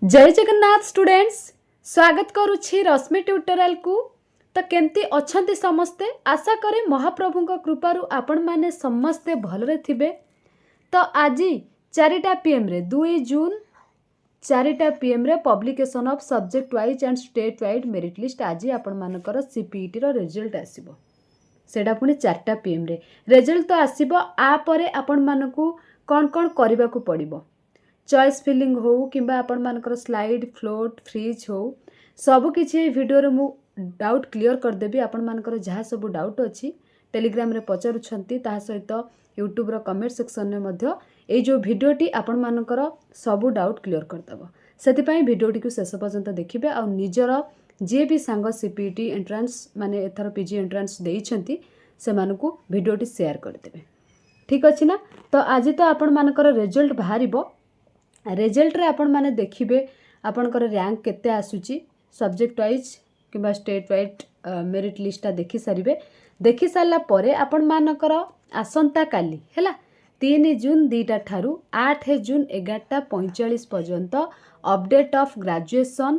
जय जगन्नाथ स्टूडेंट्स स्वागत करुछि रश्मि ट्यूटोरियल को। तो केमती अछंती समस्ते आशा करे महाप्रभु कृपारु आपण माने समस्ते भलरे थिबे। तो आज 4टा PM रे 2 जून 4टा PM रे publication of subject wise and state wide merit list आज आपण मानकर CPET रो रिजल्ट आसीबो। सेडा पुनी 4टा PM रे रिजल्ट तो आसीबो। आ परे आपण मानकू कोन कोन करबा को पड़िबो, चॉइस फिलिंग हो किंबा आपण मानकर स्लाइड फ्लोट फ्रीज हो सब किछि वीडियो रे मु डाउट क्लियर कर देबी। आपण मानकर जहाँ सब डाउट अछि टेलीग्राम रे पचारुछंती ता सहित यूट्यूब रो कमेंट सेक्शन रे मध्य ए जो वीडियोटी आपण मानकर सब डाउट क्लियर कर देबो। सेति पई वीडियोटी को शेष पर्यंत देखिबे आ निजर जे भी सांग CPET एंट्रेंस माने एथर PG एंट्रेंस देइछंती से मानकू वीडियोटी शेयर कर देबे। ठीक अछि ना। तो आज तो आपण मानकर रिजल्ट बाहरिबो। रिजल्ट रे आपण माने देखिबे आपणकर रैंक केते आसुची सब्जेक्ट वाइज किबा स्टेट वाइज मेरिट लिस्टा देखि सारिबे। देखि सारला परे आपण मानकर आसंता काली हैला 3 जून 2टा ठारू 8 जून 11:45 पर्यंत अपडेट ऑफ ग्रेजुएशन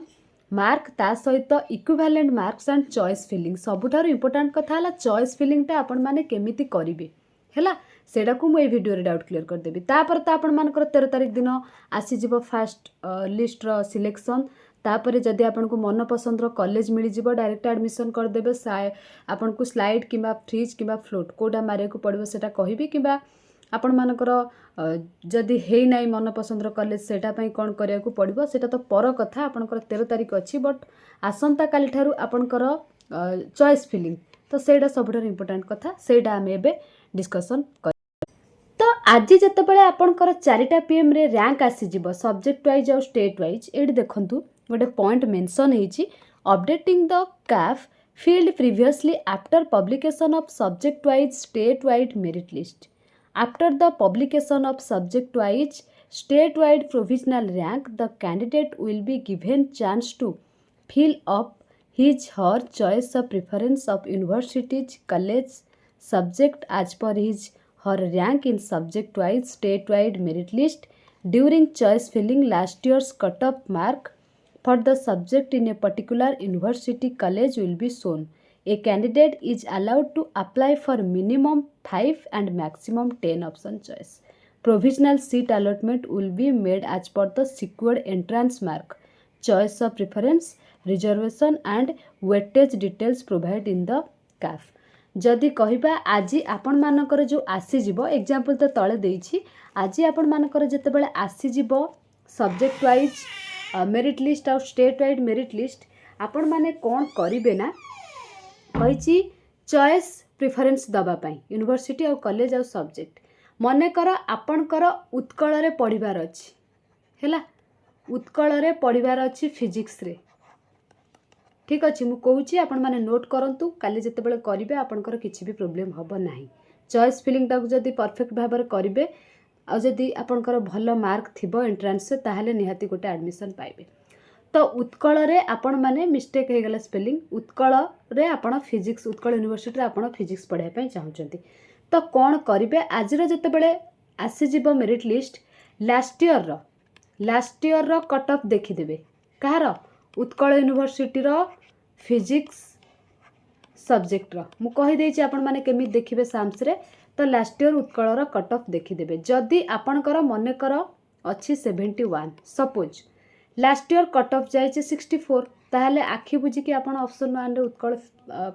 मार्क ता सहित equivalent marks and choice filling सबुठारु इंपोर्टेंट कथा हला चॉइस फिलिंग ता आपण माने केमिति करिवे हैला सेडा को मुझे वीडियो रे डाउट क्लियर कर देबी। तापर तो आपण मानकर 13 तारिख दिन आसी जीवो फास्ट लिस्ट रो सिलेक्शन। तापर जदि आपण को मन पसंद रो कॉलेज मिली जीवो डायरेक्ट एडमिशन कर देबे। आपण को स्लाइड किबा फ्रीज किबा फ्लोट कोडा मारे को पड़िबो सेटा कहिबी किबा आपण मानकर जदि हेई नाइ मन पसंद रो कॉलेज सेटा पई कोन करिया को पड़िबो सेटा तो पर कथा। आपणकर 13 तारिख अछि बट आसंता काली ठारू आपणकर चॉइस फिलिंग तो सेटा सबुठार इंपोर्टेंट कथा सेटा हम एबे डिस्कशन कर। तो आज जितेबाला आपणकर 4टा PM रे रैंक आसीजिवो सब्जेक्ट वाइज और स्टेट वाइज एडी देखंतु गोटे पॉइंट मेंशन हेछि updating the CAF field previously after publication of subject wise state wide merit list after the publication of subject wise state wide provisional rank the candidate will be given chance to fill up his her choice of preference of universities college subject as per his her rank in subject wise state wide merit list during choice filling last year's cutoff mark for the subject in a particular university college will be shown. A candidate is allowed to apply for minimum 5 and maximum 10 option choice. Provisional seat allotment will be made as per the secured entrance mark, choice of preference, reservation and weightage details provided in the CAF. जदि कहिबा आज आपण मानकर जो आसीजिवो example तो तळे देइछि आज आपण मानकर जेतेबेले आसीजिवो सब्जेक्ट वाइज मेरिट लिस्ट और स्टेट वाइड मेरिट लिस्ट आपण माने कोन करिवे ना कहिछि चॉइस प्रेफरेंस दबा पई यूनिवर्सिटी और कॉलेज और सब्जेक्ट मने कर आपणकर उत्कल रे पढिबार अछि हैला उत्कल रे पढिबार अछि फिजिक्स रे। ठीक अच्छे मु कहूँ आपण मैंने नोट करूँ काली जितेबाला करेंगे आपंकर किसी भी प्रोब्लेम हम ना। चॉइस फिलिंग जदि परफेक्ट भाव में करेंगे आदि आपंकर भल मार्क थी एंट्रांस ताहले निहाती गोटे एडमिशन पाइबे। तो उत्कल रे आपण मैंने मिस्टेक हो गला स्पेलिंग उत्कल रे आपण फिजिक्स उत्कल यूनिवर्सिटी आपण फिजिक्स पढ़ाई चाहूँगी तो कौन करेंगे आज जितेबाला आसीजिवो मेरिट लिस्ट लास्ट ईयर रो कट ऑफ देखीदेवे कहार उत्कल यूनिवर्सिटी रो फिजिक्स सब्जेक्ट रो मु कहि देछि आपण माने केमि देखिबे साम्स रे तो लास्ट ईयर उत्कल रो कट ऑफ देखीदेवे। जदि आपणकर मने कर अछि 71 suppose last year cut off जाइछि 64 ताहले आखि बुझी कि आपण ऑप्शन 1 रे Utkal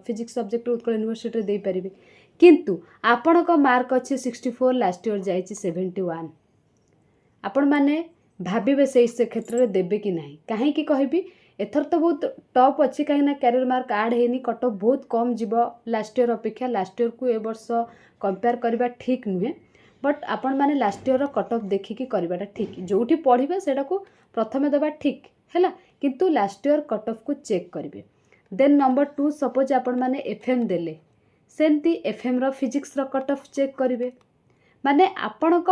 physics subject Utkal university रे देई परिबे किंतु आपणक मार्क अछि 64 लास्ट ईयर जाइछि 71 आपण माने भाबिबे से क्षेत्र में देबे कि नहीं कहीं कि कहबी एथर तो बहुत टॉप अच्छी कहीं कैरियर मार्क आड है कट ऑफ बहुत कम जीव लास्ट ईयर अपेक्षा लास्ट ईयर को ए वर्ष कंपेयर करबा ठीक नुहे बट आपण माने लास्ट ईयर कट ऑफ देखिकी करबाटा ठीक जोठी पढ़िबे सेटा को प्रथमे देबा ठीक हैला किंतु लास्ट ईयर कट ऑफ को चेक करिवे। देन नंबर 2 सपोज आपण माने एफएम देले सेमती एफएम रो फिजिक्स रो कट ऑफ चेक करिवे माने आपणक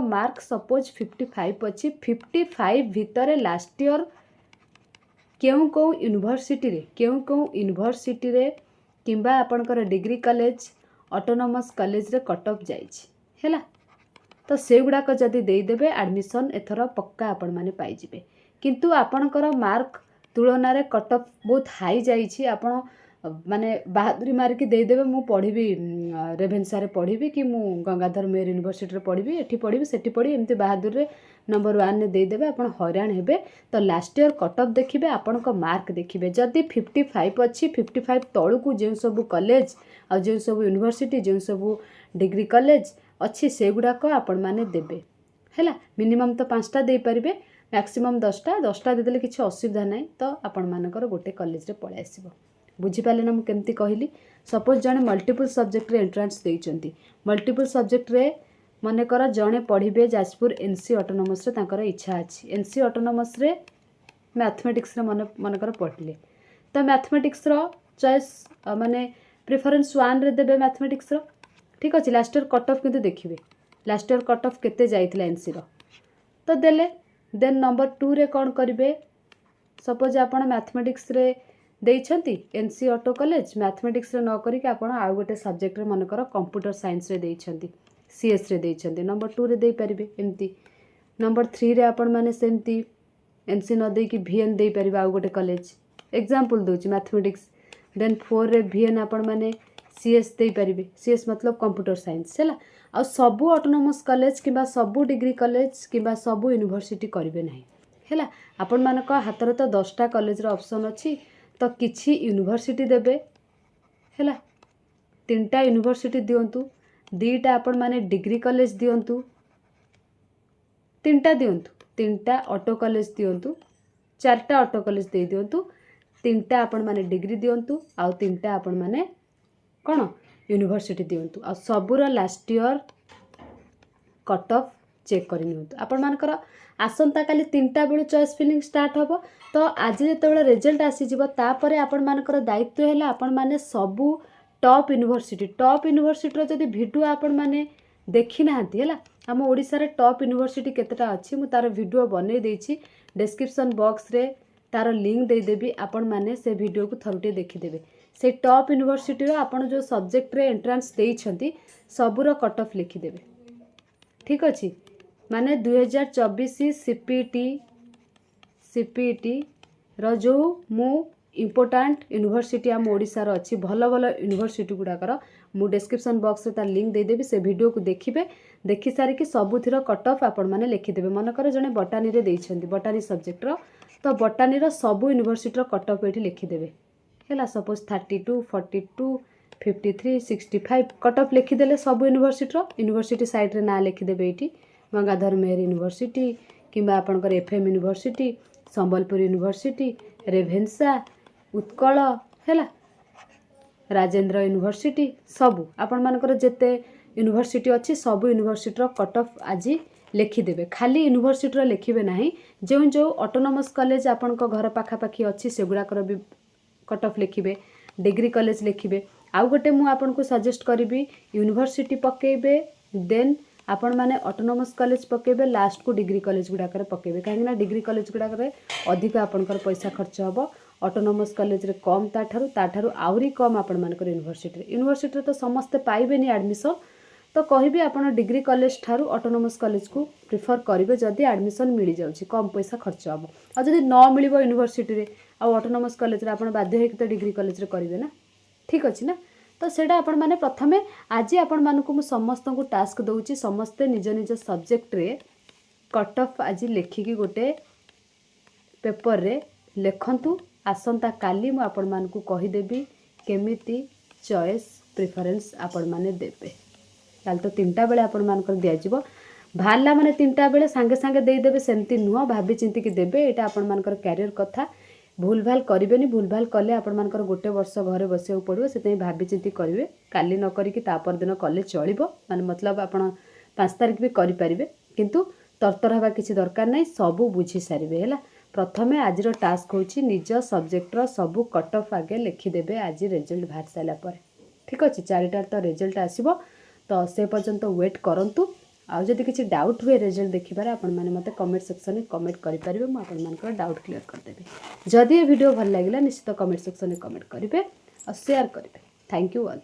मार्क सपोज 55 अच्छी 55 भितर लास्ट ईयर केउ केउ यूनिवर्सिटी रे किंबा आपणकर डिग्री कॉलेज ऑटोनोमस कॉलेज रे कट ऑफ जाइछि हैला तो से गुड़ाक जदि देदेवे एडमिशन एथर पक्का आपण मैंने पाइबे। किंतु आपणकर मार्क तुलन में कट ऑफ बहुत हाई जाइए आपण माने बहादुरी मारिकी देदेवे मु पढ़ी रेभेन्सा पढ़ी कि मु गंगाधर मेहर यूनिवर्सिटी पढ़ी एठी पढ़ी सेठी पढ़ी एमती बहादुर रे नंबर 1 ने देदेवे आपण हैरान हेबे। तो लास्ट ईयर कट ऑफ देखिए आपण मार्क देखिए जदि 55 अच्छी 55 तलू को जो सब कॉलेज आ जो सब यूनिवर्सिटी जो सब डिग्री कॉलेज अच्छी से गुड़ाक आपण मैंने देबे है। मिनिमम तो 5टा दे पारिबे मैक्सिमम 10टा देदेले किसी असुविधा ना। तो आपण मानकर गोटे कॉलेज रे पळै आसीबो। बुझिपारे ना मु केमती कहली। सपोज जड़े मल्टीपल सब्जेक्ट रे एंट्रांस देइचंती मल्टीपल सब्जेक्ट रे मनकर जड़े पढ़े जाजपुर एनसी ऑटोनोमस रे तांकर इच्छा अच्छी एनसी ऑटोनोमस रे मैथमेटिक्स रे मनकर पढ़ले तो मैथमेटिक्स रो चॉइस माने प्रेफरेंस 1 रे देबे मैथमेटिक्स रो ठीक अच्छे। लास्ट ईयर कट ऑफ किंतु देखिए लास्ट ईयर कट ऑफ केते जाइथिला एनसी रो तो देले देन नंबर 2 रे कौन करिवे। सपोज आपण मैथमेटिक्स रे देइछंती एनसी ऑटो कॉलेज मैथमेटिक्स रे न करी कि आपण आ गोटे सब्जेक्ट रे मनकर कंप्यूटर साइंस रे देइछंती सीएस रे देइछंती नंबर 2 रे देई परिबे एमती। नंबर 3 रे आपण माने सेमती एनसी न देई कि वीएन देई परिबे आ गोटे कॉलेज एग्जांपल दोची मैथमेटिक्स। देन 4 रे वीएन आपण माने सीएस देई परिबे सीएस मतलब कंप्यूटर साइंस हैला। आ सबु ऑटोनोमस कॉलेज किबा सबु डिग्री कॉलेज किबा सबु यूनिवर्सिटी करिवे नाही हैला। आपण मानक हाथ रे तो 10टा कॉलेज रो ऑप्शन अछि तो किछि यूनिवर्सिटी देबे हैला। 3टा यूनिवर्सिटी दियंतु 2टा आपण माने डिग्री कॉलेज दियंतु 3टा दियंतु 3टा ऑटो कॉलेज दियंतु 4टा ऑटो कॉलेज दे दियंतु 3टा आपण माने डिग्री दियंतु आ 3टा आपण माने कोन यूनिवर्सिटी दियंतु आ सबुरा last year cut off check करि नियंतु। आपण मानकर आसंता काली 3टा बेलू चॉइस फिलिंग स्टार्ट होबो तो आज जेतेबेले रिजल्ट आसी जिवो तापरे आपण मानकर दायित्व हैला आपण माने सबु टॉप यूनिवर्सिटी रो जदी वीडियो आपण माने देखि नाहंती हैला। हम ओडिसा रे टॉप यूनिवर्सिटी केतेटा अछि मु तार वीडियो बनै देछि डिस्क्रिप्शन बॉक्स रे तार लिंक दे देबी आपण माने से वीडियो को थरुटे देखि देबे। से टॉप यूनिवर्सिटी रो आपण जो सब्जेक्ट रे एंट्रेंस देइछंती सबुरो कट ऑफ लिखि देबे ठीक अछि। माने 2024 सीपीटी रो जो मु इम्पोर्टाट यूनिवर्सिटी आम ओडिसा रो अछि भल भल यूनिवर्सिटी गुड़ाकर मु डिस्क्रिप्शन बॉक्स रे तार लिंक दे देबी से वीडियो को देखिबे। देखि सारी कि सबुथिर कट ऑफ आपण माने लिखिदेबे। मनकर जने बटानी रे देइछंती बटानी सब्जेक्ट रो तो बटानी रो सबु यूनिवर्सिटी रो कट ऑफ एठी लिखिदेबे हैला। सपोज 32 42 53 65 कट ऑफ लिखिदेले सबु यूनिवर्सिटी साइड रे ना लिखिदेबे। एठी गंगाधर मेहर यूनिवर्सिटी किंबा आपणकर FM university Sambalpur university रेभेन्सा Utkal हैला राजेंद्र यूनिवर्सिटी सबु आपण मानकर जेते यूनिवर्सिटी अच्छी सबु यूनिवर्सिटी रो कट ऑफ आज लिखिदेबे। खाली यूनिवर्सिटी रो लिखिबे नाही जो जो ऑटोनोमस कॉलेज आपण को घर पाखा पाखी अच्छी से गुड़ाकर भी कट ऑफ लिखिबे डिग्री कॉलेज लिखिबे। आउ गोटे मु आपन को सजेस्ट करिबी यूनिवर्सिटी पकेबे देन आपण माने ऑटोनोमस कॉलेज पकेबे लास्ट को डिग्री कॉलेज गुड़ाकर पकेबे कहीं ना डिग्री कॉलेज गुड़ाकर अधिक आपनकर पैसा खर्च हबो ऑटोनोमस कॉलेज रे कम ताठारु आउरी कम आपण मानकर यूनिवर्सिटी तो समस्ते पाइबेनी एडमिशन तो कहबी आपण डिग्री कॉलेज ठारू ऑटोनोमस कॉलेज को प्रिफर करेंगे जदि एडमिशन मिल जाउची कम पैसा खर्च हम आ जदि न मिलिबो यूनिवर्सिटी रे आ ऑटोनोमस कॉलेज रे आपण बाध्य होइक तो डिग्री कॉलेज रे करिवे ना ठीक अछि ना। तो सेटा आपण माने प्रथमे आज आपण मानकु मु समस्त को टास्क दउची समस्ते निज निज सब्जेक्ट रे कट ऑफ आज लेखिकी गोटे पेपर रे लेखंतु आसंता काली मु आपण मानकु कहि देबी केमिति चॉइस प्रेफरेंस आपण माने देबे। काल तो 3टा बेले आपण मानकर दिया जिवो भाला माने 3टा बेले सांगे सांगे दे देबे सेमती नुह भाबी चिंती कि देबे एटा आपण मानकर कैरियर कथा भूल भाल करिवेनी भूल भाल कले आपण मानकर गोटे वर्ष घरे बसिया पड़ो से भाबी चिंती करिवे काली न करी कि तापर दिन कॉलेज चलिबो माने मतलब आपण 5 तारिख भी करि परिबे किंतु तरतर हवा किछि दरकार नै सबु बुझी सारिबे हैला। प्रथमे आज टास्क होची निज सब्जेक्ट रो सबु कट ऑफ आगे लिखि देबे आज रिजल्ट बाहर साला पर ठीक अछि 4टार तो रिजल्ट आसीबो तो से पर्यंत वेट करंतु आउ जदि किछि डाउट हुए रिजल्ट देखिबार आपण माने मते कमेंट सेक्शन में कमेंट करि परिबे मु आपण मानकर डाउट क्लियर कर देबे। जदि ये वीडियो भल लागिला निश्चित कमेंट सेक्शन में कमेंट करिवे और शेयर करिवे। Thank you all.